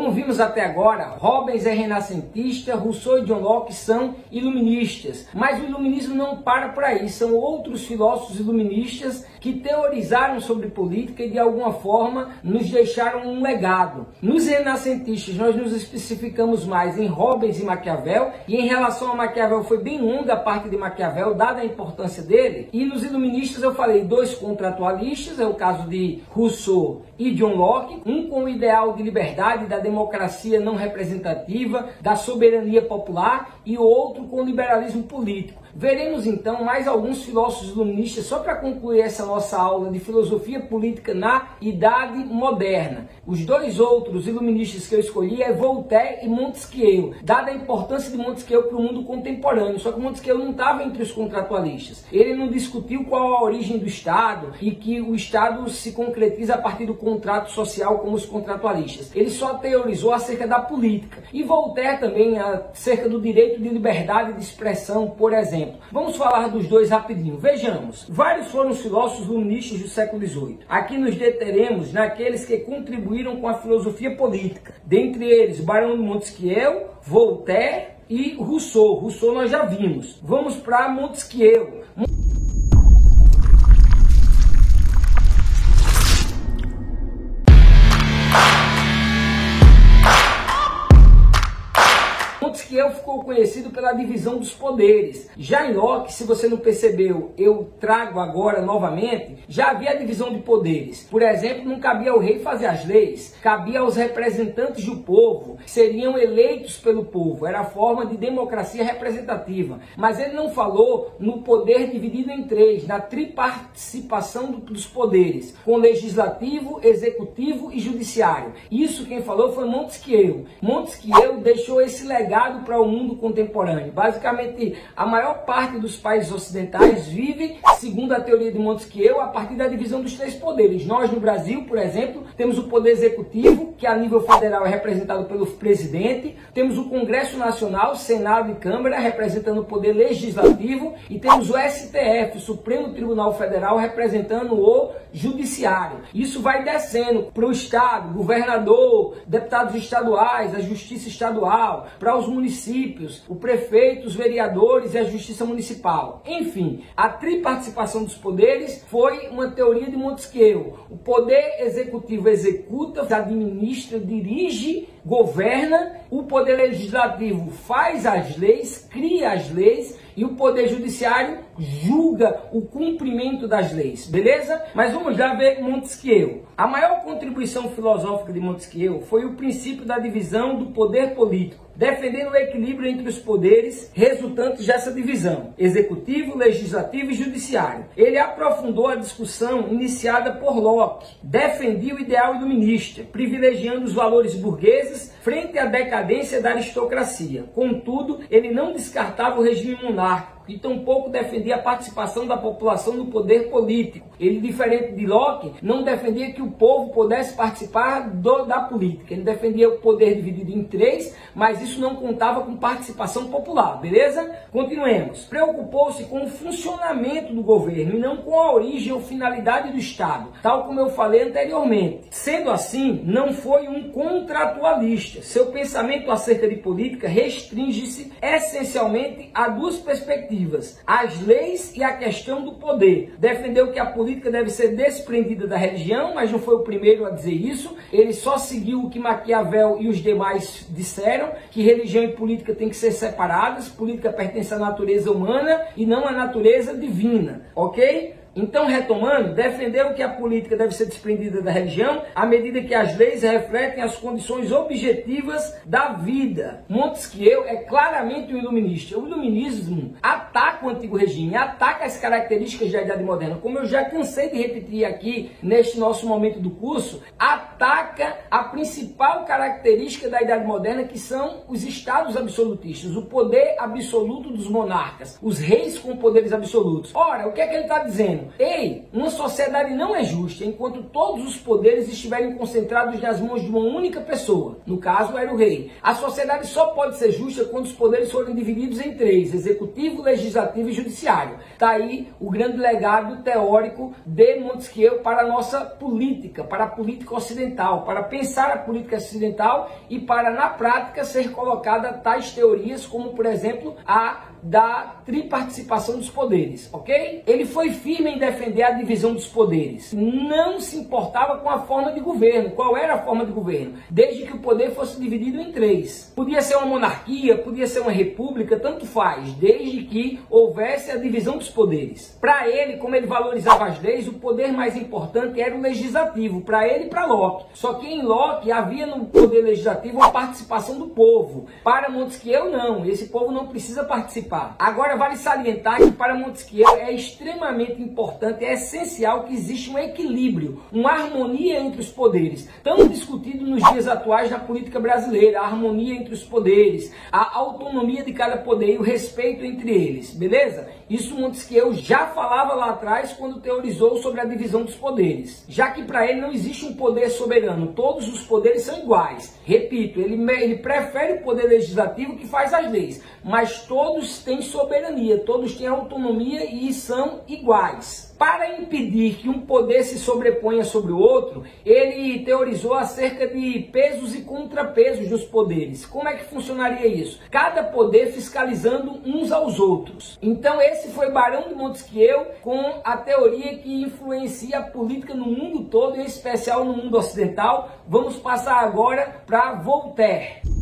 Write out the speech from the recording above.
Como vimos até agora, Hobbes é renascentista, Rousseau e John Locke são iluministas. Mas o iluminismo não para por aí, são outros filósofos iluministas que teorizaram sobre política e de alguma forma nos deixaram um legado. Nos renascentistas nós nos especificamos mais em Hobbes e Maquiavel, e em relação a Maquiavel foi bem longa a parte de Maquiavel, dada a importância dele. E nos iluministas eu falei dois contratualistas, é o caso de Rousseau e John Locke, um com o ideal de liberdade, da democracia não representativa, da soberania popular, e o outro com o liberalismo político. Veremos então mais alguns filósofos iluministas só para concluir essa nossa aula de filosofia política na Idade Moderna. Os dois outros iluministas que eu escolhi é Voltaire e Montesquieu, dada a importância de Montesquieu para o mundo contemporâneo. Só que Montesquieu não estava entre os contratualistas. Ele não discutiu qual a origem do Estado e que o Estado se concretiza a partir do contrato social como os contratualistas. Ele só teorizou acerca da política. E Voltaire também acerca do direito de liberdade de expressão, por exemplo. Vamos falar dos dois rapidinho. Vejamos. Vários foram os filósofos iluministas do século XVIII. Aqui nos deteremos naqueles que contribuíram com a filosofia política. Dentre eles, Barão de Montesquieu, Voltaire e Rousseau. Rousseau nós já vimos. Vamos para Montesquieu. Montesquieu ficou conhecido pela divisão dos poderes. Já em Locke, se você não percebeu, eu trago agora novamente, já havia a divisão de poderes. Por exemplo, não cabia ao rei fazer as leis, cabia aos representantes do povo, que seriam eleitos pelo povo. Era a forma de democracia representativa. Mas ele não falou no poder dividido em três, na triparticipação dos poderes, com legislativo, executivo e judiciário. Isso quem falou foi Montesquieu. Montesquieu deixou esse legado para o mundo contemporâneo. Basicamente, a maior parte dos países ocidentais vive, segundo a teoria de Montesquieu, a partir da divisão dos três poderes. Nós, no Brasil, por exemplo, temos o poder executivo, que a nível federal é representado pelo presidente, temos o Congresso Nacional, Senado e Câmara, representando o poder legislativo, e temos o STF, o Supremo Tribunal Federal, representando o Judiciário. Isso vai descendo para o Estado, governador, deputados estaduais, a Justiça Estadual, para os municípios, o prefeito, os vereadores e a Justiça Municipal. Enfim, a triparticipação dos poderes foi uma teoria de Montesquieu. O poder executivo executa, administra, dirige, governa, o poder legislativo faz as leis, cria as leis, e o poder judiciário julga o cumprimento das leis, beleza? Mas vamos já ver Montesquieu. A maior contribuição filosófica de Montesquieu foi o princípio da divisão do poder político, defendendo o equilíbrio entre os poderes resultantes dessa divisão, executivo, legislativo e judiciário. Ele aprofundou a discussão iniciada por Locke, defendia o ideal iluminista, privilegiando os valores burgueses frente à decadência da aristocracia. Contudo, ele não descartava o regime monárquico e tampouco defendia a participação da população no poder político. Ele, diferente de Locke, não defendia que o povo pudesse participar da política. Ele defendia o poder dividido em três, mas isso não contava com participação popular, beleza? Continuemos. Preocupou-se com o funcionamento do governo e não com a origem ou finalidade do Estado, tal como eu falei anteriormente. Sendo assim, não foi um contratualista. Seu pensamento acerca de política restringe-se essencialmente a duas perspectivas: as leis e a questão do poder. Defendeu que a política deve ser desprendida da religião, mas não foi o primeiro a dizer isso. Ele só seguiu o que Maquiavel e os demais disseram, que religião e política têm que ser separadas, política pertence à natureza humana e não à natureza divina, ok? Então, retomando, defendeu que a política deve ser desprendida da religião à medida que as leis refletem as condições objetivas da vida. Montesquieu é claramente um iluminista. O iluminismo ataca o antigo regime, ataca as características da Idade Moderna. Como eu já cansei de repetir aqui neste nosso momento do curso, ataca a principal característica da Idade Moderna, que são os estados absolutistas, o poder absoluto dos monarcas, os reis com poderes absolutos. Ora, o que é que ele está dizendo? dizendo: ei, uma sociedade não é justa enquanto todos os poderes estiverem concentrados nas mãos de uma única pessoa. No caso, era o rei. A sociedade só pode ser justa quando os poderes forem divididos em três: executivo, legislativo e judiciário. Está aí o grande legado teórico de Montesquieu para a nossa política, para a política ocidental, para pensar a política ocidental e para, na prática, ser colocada tais teorias como, por exemplo, a da triparticipação dos poderes, ok? Ele foi firme em defender a divisão dos poderes. Não se importava com a forma de governo. Qual era a forma de governo? Desde que o poder fosse dividido em três. Podia ser uma monarquia, podia ser uma república, tanto faz, desde que houvesse a divisão dos poderes. Para ele, como ele valorizava as leis, o poder mais importante era o legislativo, para ele e para Locke. Só que em Locke havia no poder legislativo a participação do povo. Para Montesquieu, não. Esse povo não precisa participar. Agora, vale salientar que para Montesquieu é extremamente importante, é essencial que exista um equilíbrio, uma harmonia entre os poderes, tão discutido nos dias atuais na política brasileira, a harmonia entre os poderes, a autonomia de cada poder e o respeito entre eles, beleza? Isso Montesquieu já falava lá atrás quando teorizou sobre a divisão dos poderes, já que para ele não existe um poder soberano, todos os poderes são iguais. Repito, ele prefere o poder legislativo que faz as leis, mas todos têm soberania, todos têm autonomia e são iguais. Para impedir que um poder se sobreponha sobre o outro, ele teorizou acerca de pesos e contrapesos dos poderes. Como é que funcionaria isso? Cada poder fiscalizando uns aos outros. Então esse foi Barão de Montesquieu com a teoria que influencia a política no mundo todo, em especial no mundo ocidental. Vamos passar agora para Voltaire.